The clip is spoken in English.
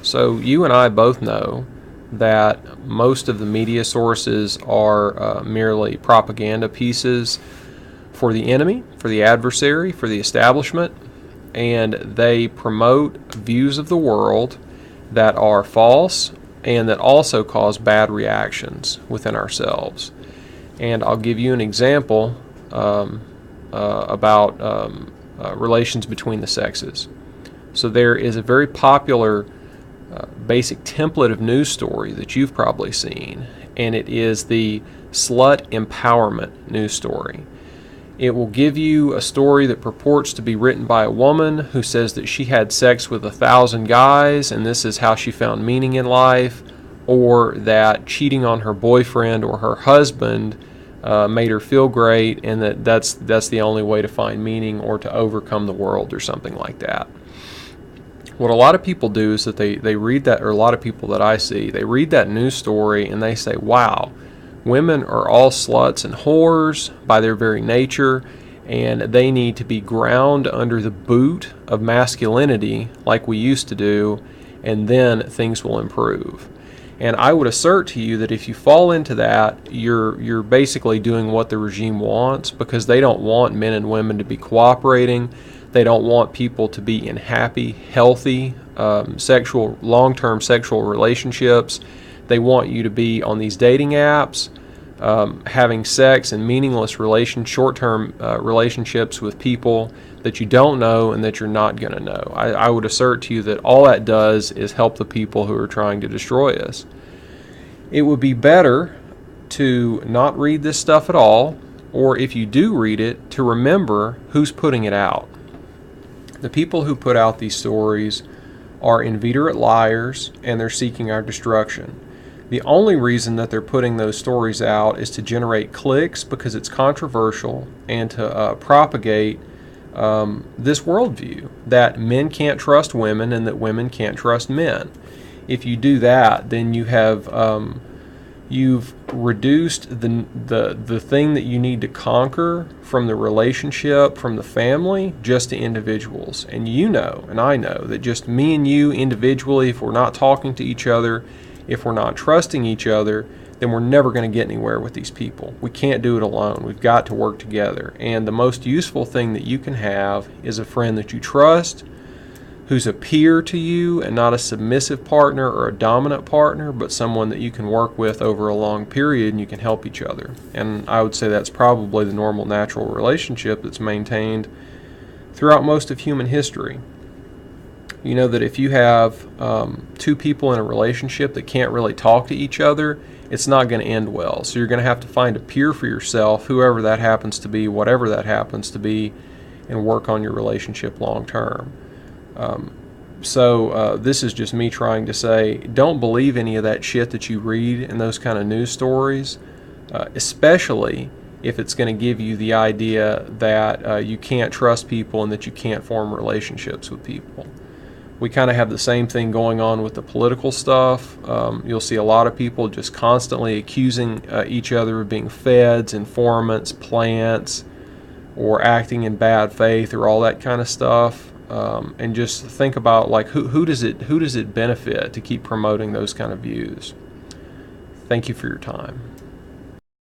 So you and I both know that most of the media sources are merely propaganda pieces for the enemy, for the adversary, for the establishment, and they promote views of the world that are false and that also cause bad reactions within ourselves. And I'll give you an example about relations between the sexes. So there is a very popular basic template of news story that you've probably seen, and it is the slut empowerment news story. It will give you a story that purports to be written by a woman who says that she had sex with 1,000 guys and this is how she found meaning in life, or that cheating on her boyfriend or her husband made her feel great, and that's the only way to find meaning or to overcome the world or something like that. What a lot of people do is that they read that, or a lot of people that I see, they read that news story and they say, wow, women are all sluts and whores by their very nature, and they need to be ground under the boot of masculinity like we used to do, and then things will improve. And I would assert to you that if you fall into that, you're basically doing what the regime wants, because they don't want men and women to be cooperating. They don't want people to be in happy, healthy, long-term sexual relationships. They want you to be on these dating apps, having sex and meaningless short-term relationships with people that you don't know and that you're not going to know. I would assert to you that all that does is help the people who are trying to destroy us. It would be better to not read this stuff at all, or if you do read it, to remember who's putting it out. The people who put out these stories are inveterate liars, and they're seeking our destruction. The only reason that they're putting those stories out is to generate clicks, because it's controversial, and to propagate this worldview that men can't trust women and that women can't trust men. If you do that, then you've reduced the thing that you need to conquer from the relationship, from the family, just to individuals. And you know, and I know, that just me and you individually, if we're not talking to each other, if we're not trusting each other, then we're never going to get anywhere with these people. We can't do it alone. We've got to work together. And the most useful thing that you can have is a friend that you trust, who's a peer to you and not a submissive partner or a dominant partner, but someone that you can work with over a long period and you can help each other. And I would say that's probably the normal, natural relationship that's maintained throughout most of human history. You know that if you have two people in a relationship that can't really talk to each other, it's not going to end well. So you're going to have to find a peer for yourself, whoever that happens to be, whatever that happens to be, and work on your relationship long term. So this is just me trying to say, don't believe any of that shit that you read in those kind of news stories, especially if it's going to give you the idea that you can't trust people and that you can't form relationships with people. We kind of have the same thing going on with the political stuff. You'll see a lot of people just constantly accusing each other of being feds, informants, plants, or acting in bad faith, or all that kind of stuff. And just think about, like, who does it benefit to keep promoting those kind of views? Thank you for your time.